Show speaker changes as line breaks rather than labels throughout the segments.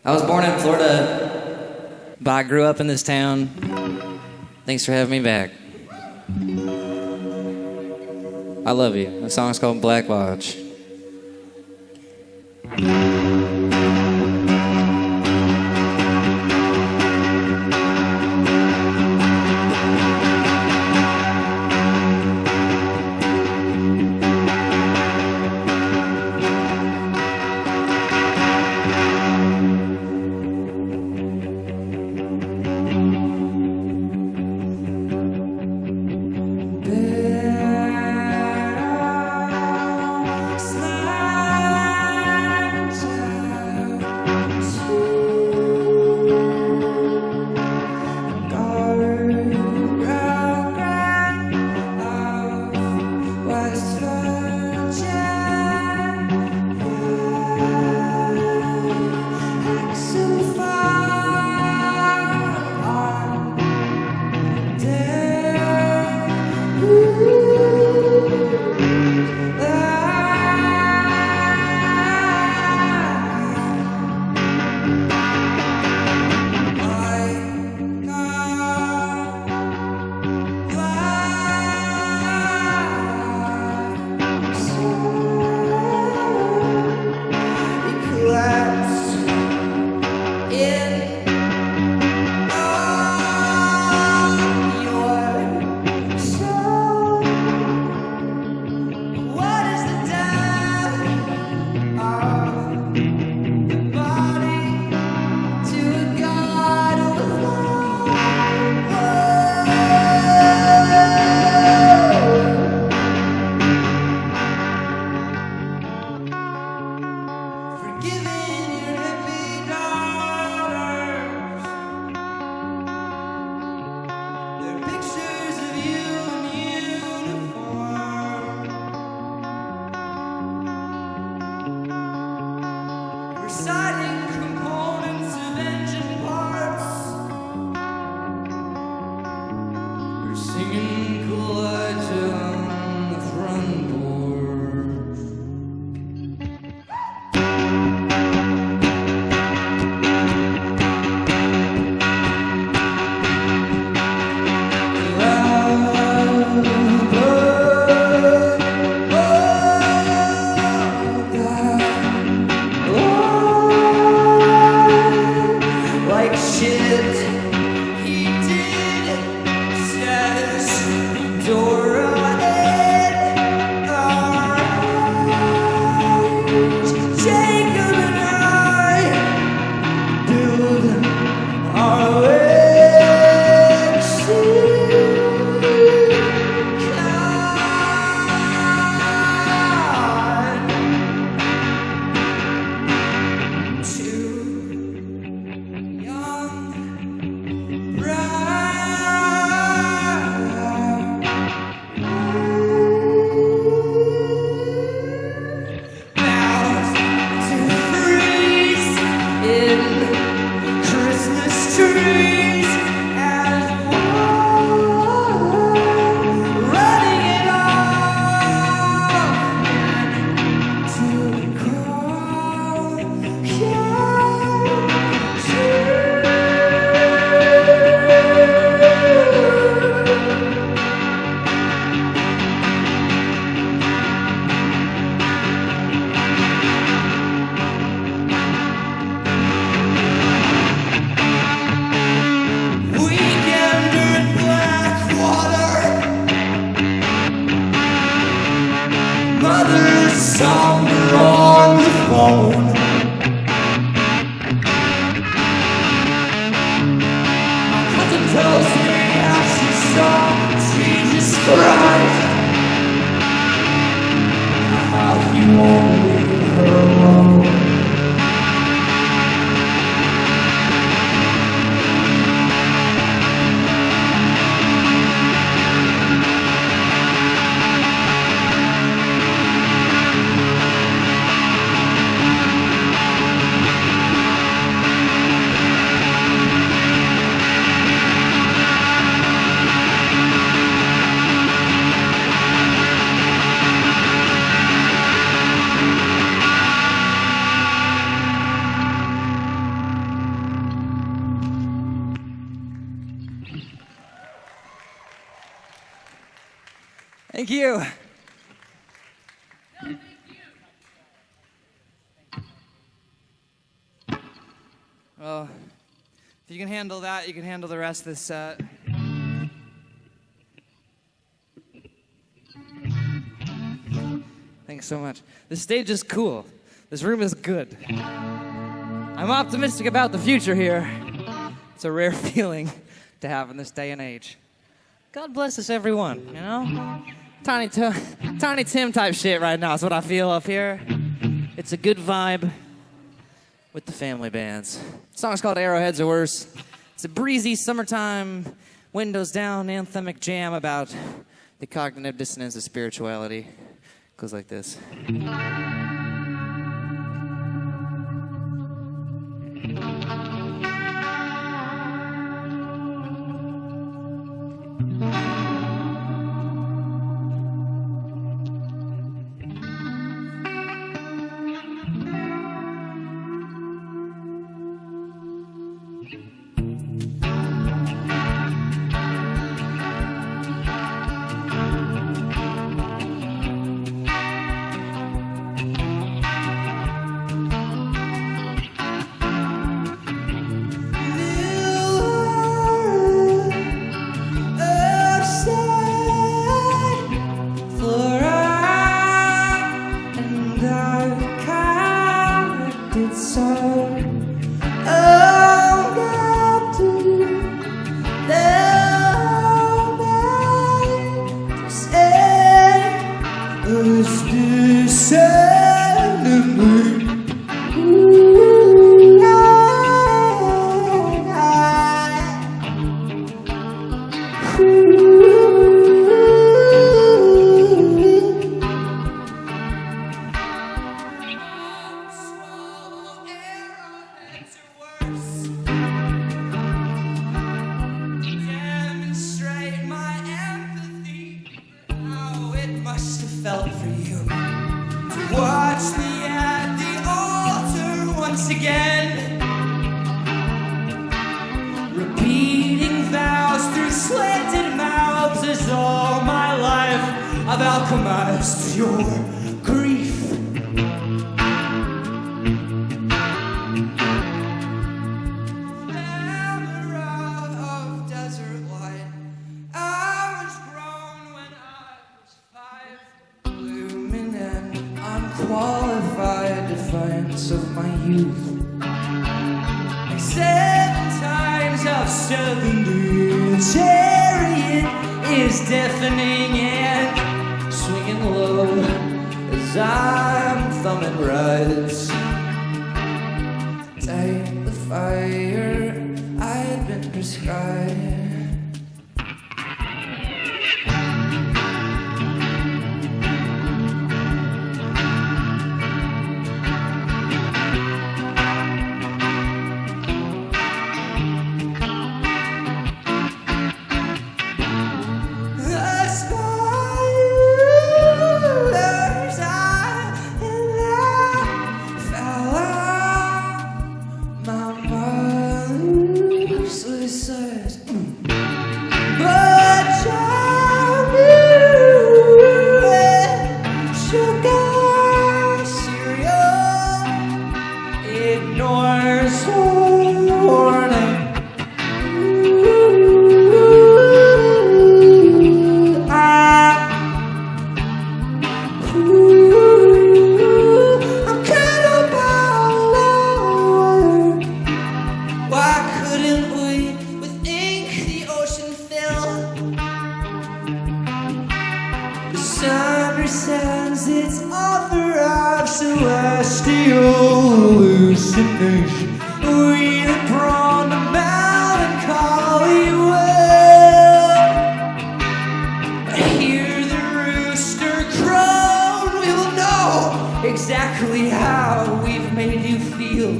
I was born in Florida, but I grew up in this town. Thanks for having me back. I love you. The song's called Black Watch. Thank you. Well, if you can handle that, you can handle the rest of this set. Thanks so much. This stage is cool. This room is good. I'm optimistic about the future here. It's a rare feeling to have in this day and age. God bless us, everyone, you know? Tiny Tim type shit right now is what I feel up here. It's a good vibe with the family bands. The song's called Arrowheads Are Worse. It's a breezy summertime, windows down, anthemic jam about the cognitive dissonance of spirituality. It goes like this.
Qualified defiance of my youth. 7 times of 70, chariot is deafening and swinging low as I'm thumbing rides. Take the fire I had been prescribed. Understands its author of celestial hallucination. We the prone to melancholy will hear the rooster crow. We will know exactly how we've made you feel.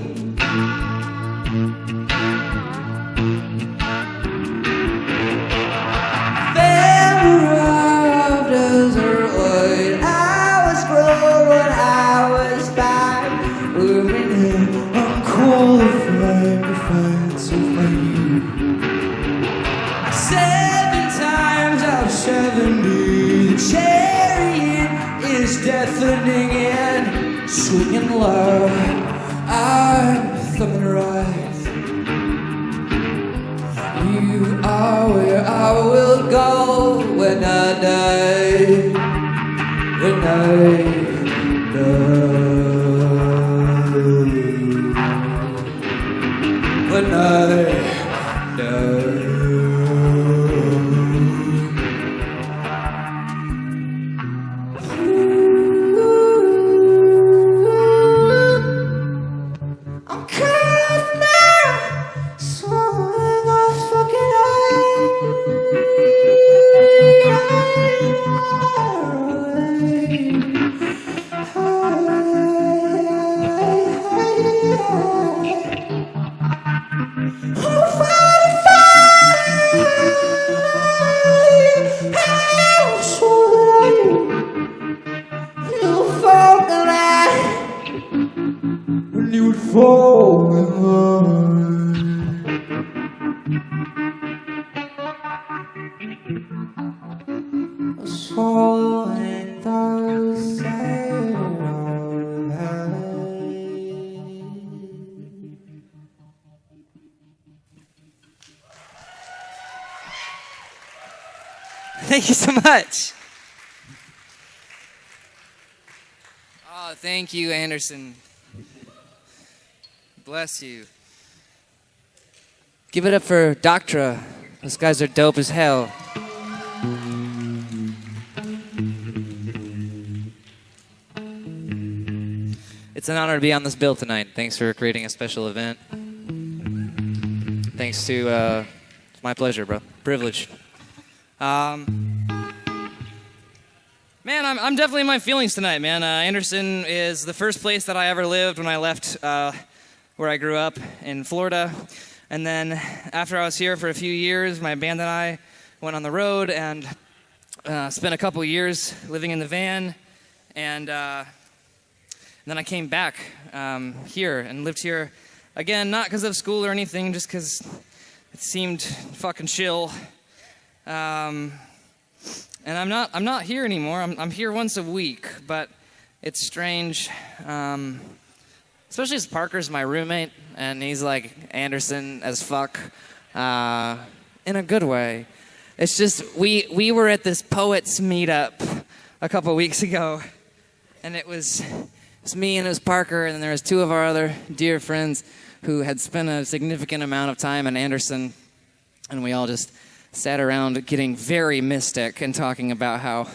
Unqualified defiance of my youth. 7 times out of 70, the chariot is deafening and swinging low. I'm thumbing right. You are where I will go when I die. When I die. When I die. I'm cut off now, swallowing off fucking when you would fall in love, swallowing those
Thank you so much. Oh, thank you, Anderson. Bless you. Give it up for Doctra. Those guys are dope as hell. It's an honor to be on this bill tonight. Thanks for creating a special event. Thanks to, it's my pleasure, bro. Privilege. Man, I'm definitely in my feelings tonight, man. Anderson is the first place that I ever lived when I left where I grew up in Florida. And then after I was here for a few years, my band and I went on the road and spent a couple years living in the van. And then I came back here and lived here again, not because of school or anything, just because it seemed fucking chill. And I'm not here anymore. I'm here once a week, but it's strange. Especially as Parker's my roommate, and he's like Anderson as fuck, in a good way. It's just we were at this poets meetup a couple weeks ago, and it was me and it was Parker, and there was two of our other dear friends who had spent a significant amount of time in Anderson, and we all just sat around getting very mystic and talking about how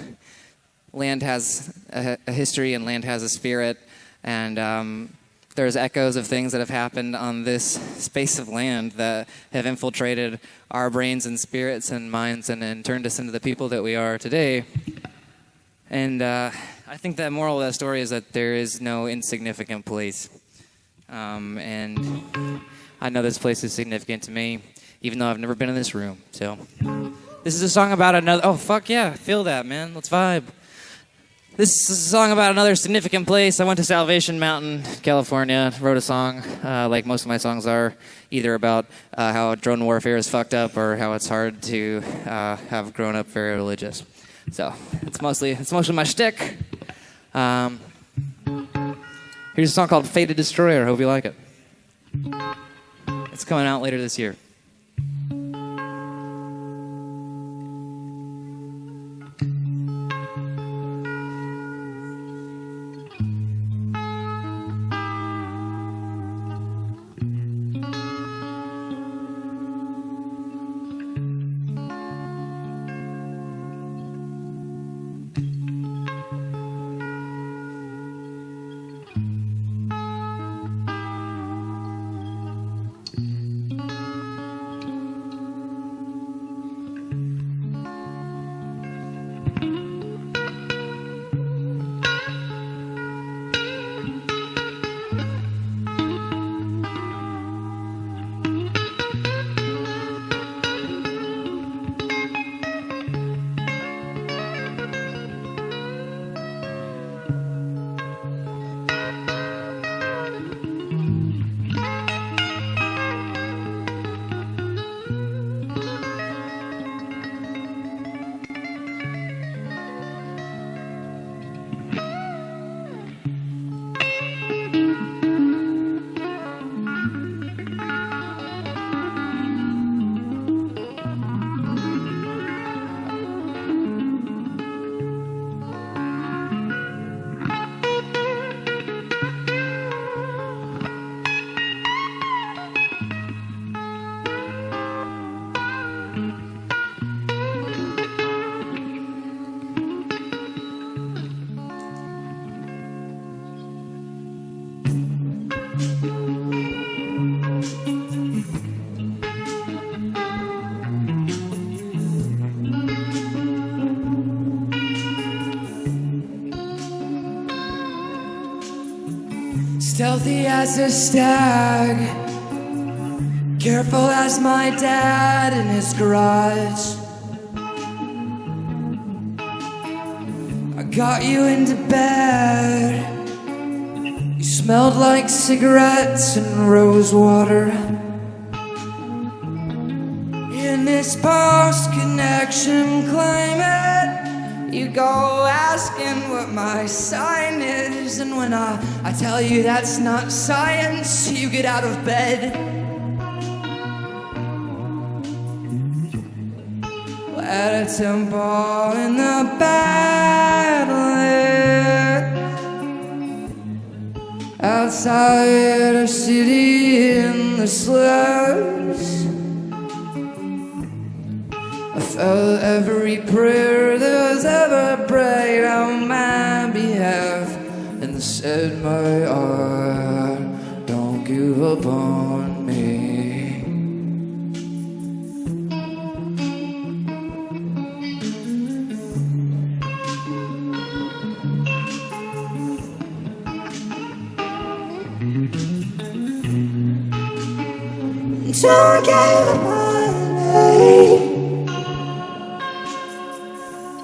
land has a history and land has a spirit, and there's echoes of things that have happened on this space of land that have infiltrated our brains and spirits and minds and turned us into the people that we are today. And I think the moral of that story is that there is no insignificant place. And I know this place is significant to me, even though I've never been in this room. So this is a song about another... Oh, fuck yeah. Feel that, man. Let's vibe. This is a song about another significant place. I went to Salvation Mountain, California, wrote a song, like most of my songs are, either about how drone warfare is fucked up or how it's hard to have grown up very religious. So it's mostly my shtick. Here's a song called Fated Destroyer. Hope you like it. It's coming out later this year.
Stealthy as a stag, careful as my dad in his garage. I got you into bed. You smelled like cigarettes and rose water. In this post-connection climate, you go asking what my sign is, and when I tell you that's not science, you get out of bed. At a temple in the badlands, outside a city in the slums, I felt every prayer that was ever prayed on my behalf, and said my heart, don't give up on me. Don't give up on me.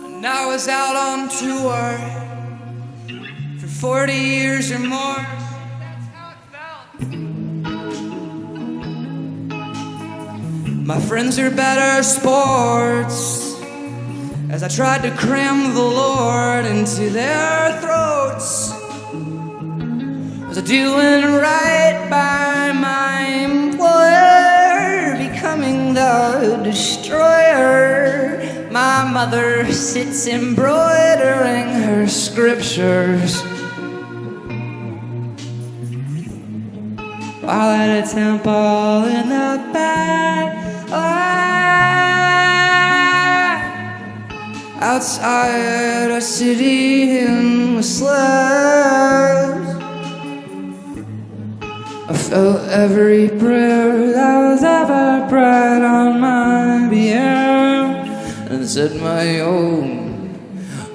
And I was out on tour for 40 years or more. That's how it felt. My friends are better sports, as I tried to cram the Lord into their throats. Was I doing right by my employer, becoming the destroyer? My mother sits embroidering her scriptures, while at a temple in the back, outside a city in the slums, I felt every prayer that was ever prayed on my behalf, and said my own,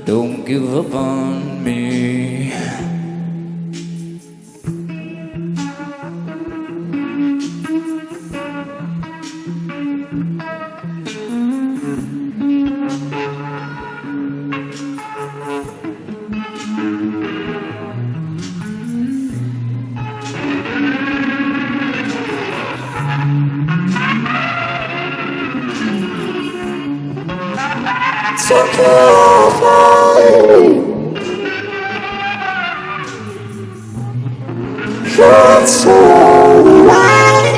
don't give up on me. So carefully, that's all right.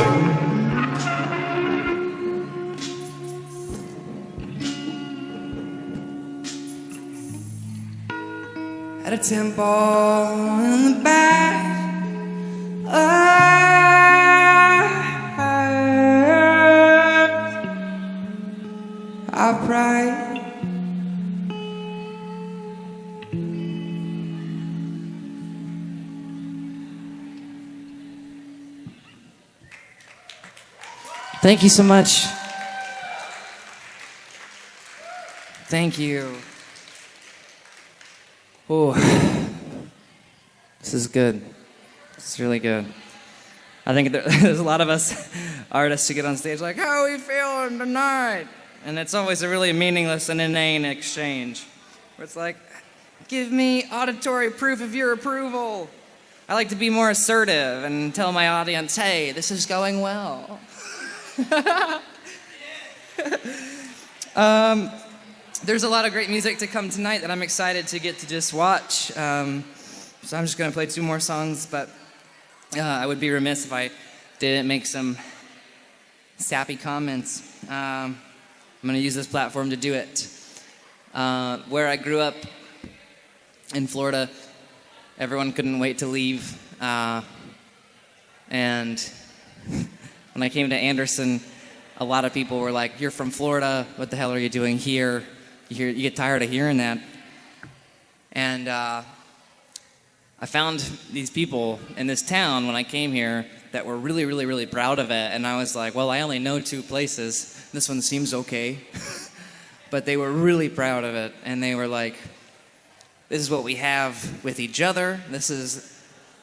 At a temple in the back, I pride.
Thank you so much. Thank you. Oh, this is good. It's really good. I think there's a lot of us artists who get on stage like, how are we feeling tonight? And it's always a really meaningless and inane exchange, where it's like, give me auditory proof of your approval. I like to be more assertive and tell my audience, hey, this is going well. There's a lot of great music to come tonight that I'm excited to get to just watch. So I'm just going to play 2 more songs, but I would be remiss if I didn't make some sappy comments. I'm going to use this platform to do it. Where I grew up in Florida, everyone couldn't wait to leave. And when I came to Anderson, a lot of people were like, you're from Florida, what the hell are you doing here? You get tired of hearing that. And I found these people in this town when I came here that were really, really, really proud of it. And I was like, well, I only know 2 places. This one seems okay. But they were really proud of it. And they were like, this is what we have with each other. This is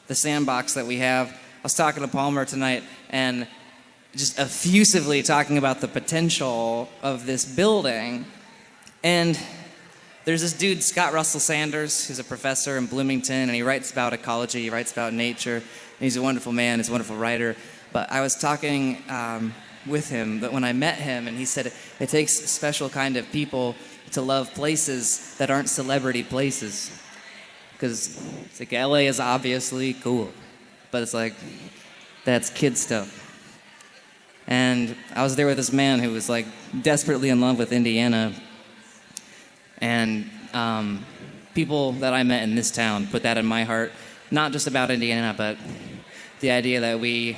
the sandbox that we have. I was talking to Palmer tonight and just effusively talking about the potential of this building. And there's this dude, Scott Russell Sanders, who's a professor in Bloomington, and he writes about ecology, he writes about nature, and he's a wonderful man, he's a wonderful writer. But I was talking with him, but when I met him, and he said it takes a special kind of people to love places that aren't celebrity places. Because it's like LA is obviously cool, but it's like, that's kid stuff. And I was there with this man who was like desperately in love with Indiana. And people that I met in this town put that in my heart, not just about Indiana, but the idea that we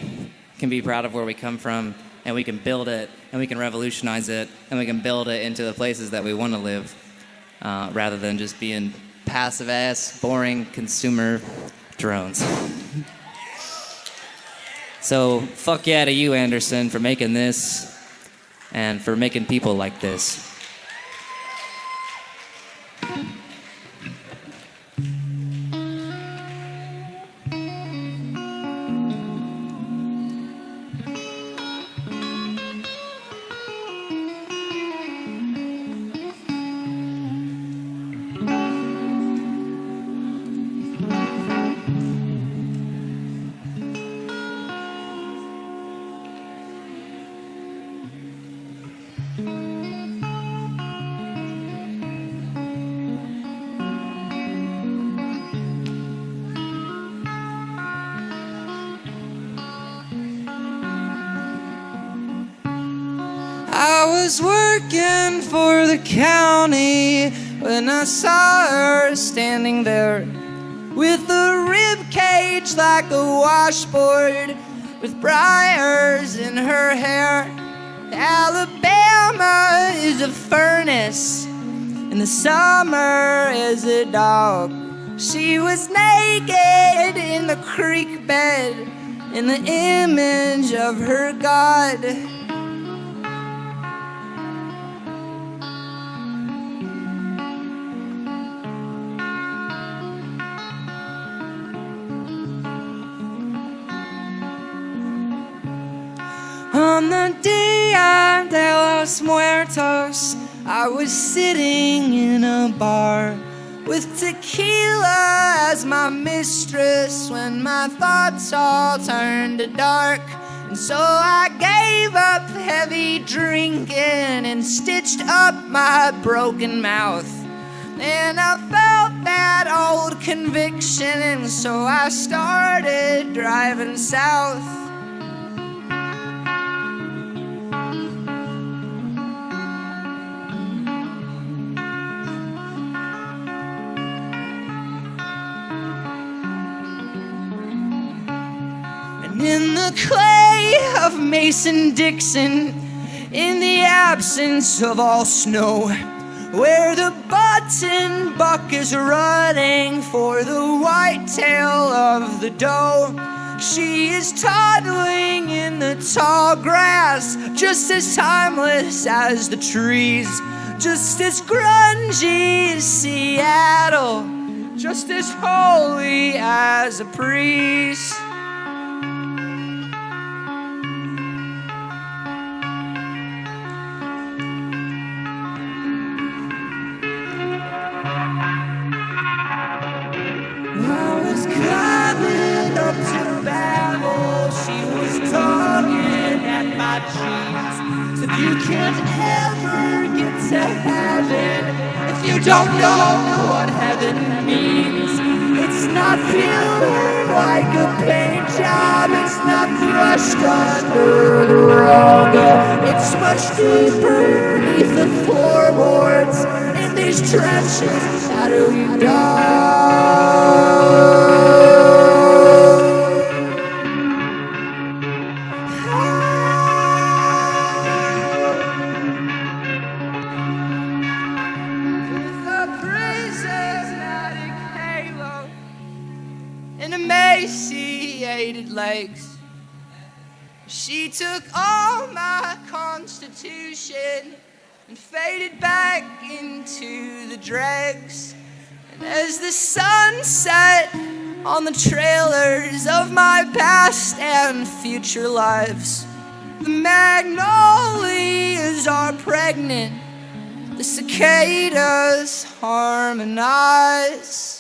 can be proud of where we come from, and we can build it, and we can revolutionize it, and we can build it into the places that we want to live, rather than just being passive-ass, boring consumer drones. So fuck yeah to you, Anderson, for making this, and for making people like this.
I was working for the county when I saw her standing there with a rib cage like a washboard, with briars in her hair. Alabama is a furnace, and the summer is a dog. She was naked in the creek bed in the image of her God. On the Dia de los Muertos, I was sitting in a bar with tequila as my mistress when my thoughts all turned to dark. And so I gave up heavy drinking and stitched up my broken mouth. And I felt that old conviction, and so I started driving south. In the clay of Mason-Dixon, in the absence of all snow, where the button buck is running for the whitetail of the doe, she is toddling in the tall grass, just as timeless as the trees, just as grungy as Seattle, just as holy as a priest. Climbing up to Babel, she was tugging at my jeans. Said you can't ever get to heaven if you don't know what heaven means. It's not feeling like a paint job, it's not crushed under the rug. It's much deeper beneath the floorboards in these trenches. How do we die? And emaciated legs. She took all my constitution and faded back into the dregs. And as the sun set on the trailers of my past and future lives. The magnolias are pregnant, the cicadas harmonize.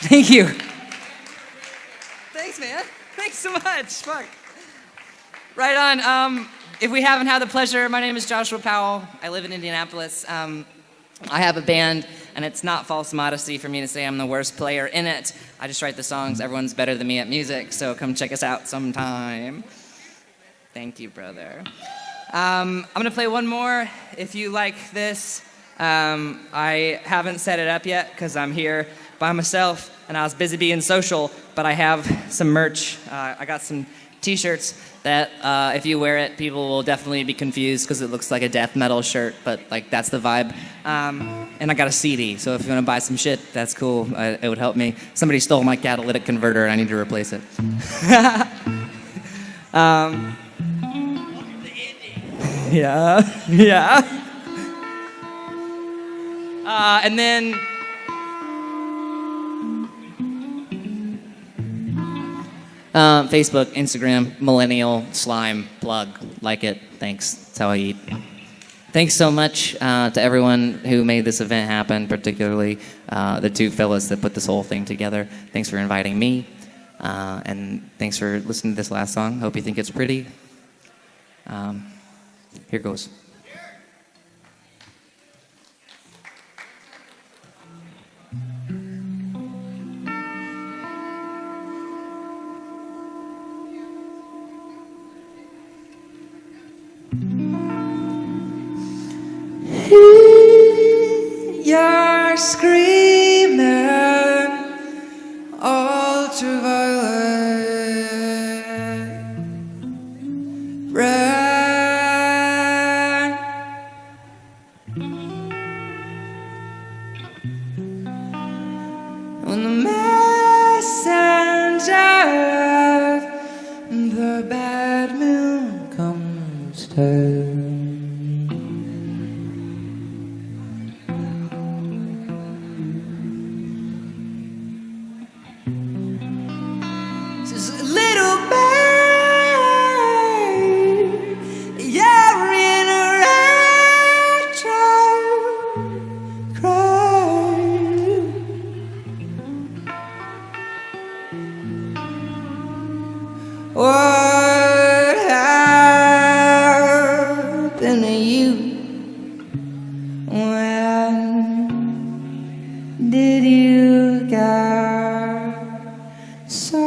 Thank you. Thanks, man. Thanks so much. Fuck. Right on. If we haven't had the pleasure, my name is Joshua Powell. I live in Indianapolis. I have a band, and it's not false modesty for me to say I'm the worst player in it. I just write the songs. Everyone's better than me at music, so come check us out sometime. Thank you, brother. I'm going to play one more. If you like this, I haven't set it up yet because I'm here by myself, and I was busy being social, but I have some merch. I got some t-shirts that if you wear it, people will definitely be confused because it looks like a death metal shirt, but like that's the vibe. And I got a CD, so if you want to buy some shit, that's cool. It would help me. Somebody stole my catalytic converter, and I need to replace it. Yeah. And then Facebook, Instagram, millennial slime plug. Like it. Thanks. That's how I eat. Thanks so much to everyone who made this event happen, particularly the two fellas that put this whole thing together. Thanks for inviting me, and thanks for listening to this last song. Hope you think it's pretty. Here goes.
You're screaming ultraviolet red. When the messenger of the bad moon comes to what happened to you? When did you get so?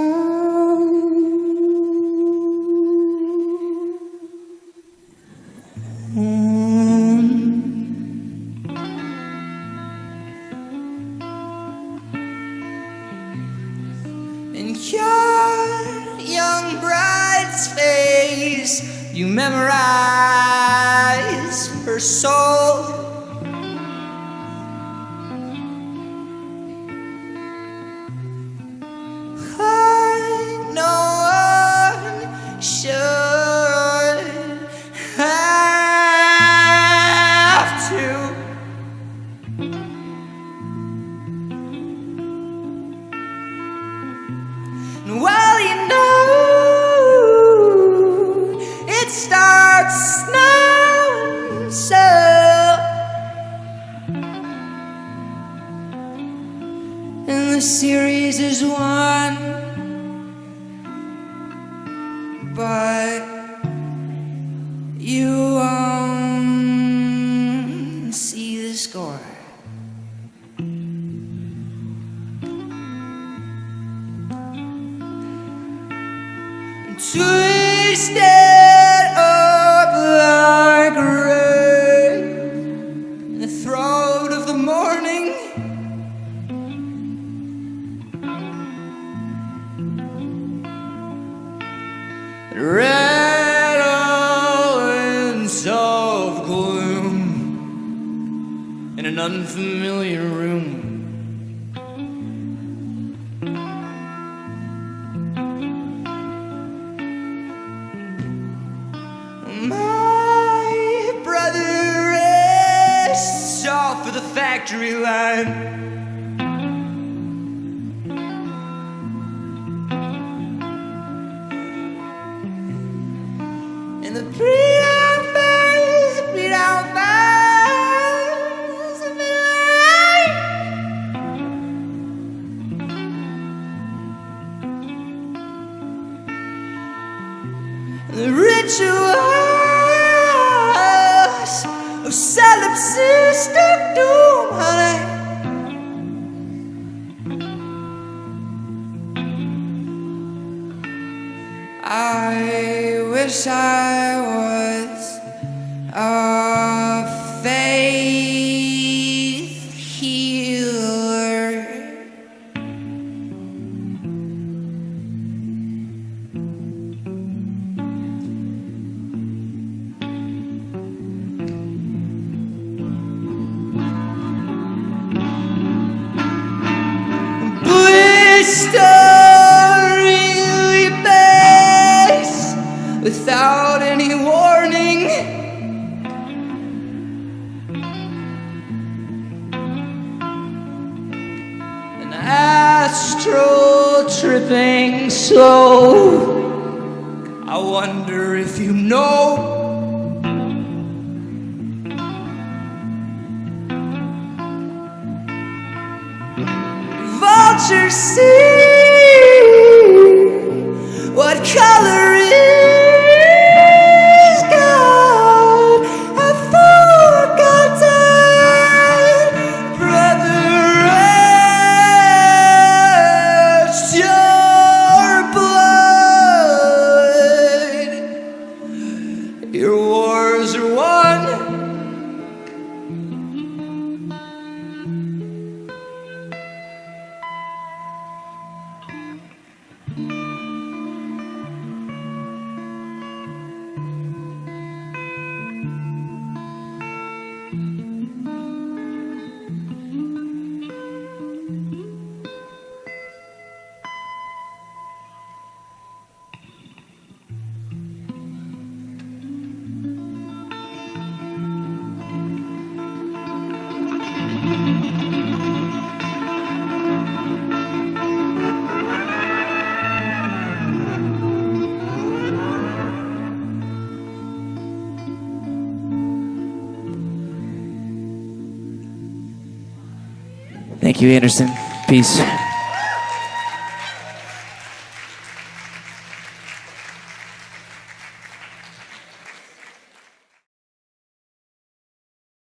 In your young bride's face, you memorize her soul. Like no one should have to. And well, you know it starts snowing so. And the series is won, but you won't see the score. Twisted up like rain in the throat of the morning. Red always unfamiliar room. My brother rests off of the factory line. And the pre-down fires, have been light. And the rituals of solipsistic doom, honey. I wish I was a faith healer. Blisteringly base without any warning. An astral tripping slow. I wonder if you know. Vultures see what color is God. I've forgotten, brother, rest your blood. Your wars are won.
Thank you, Anderson. Peace.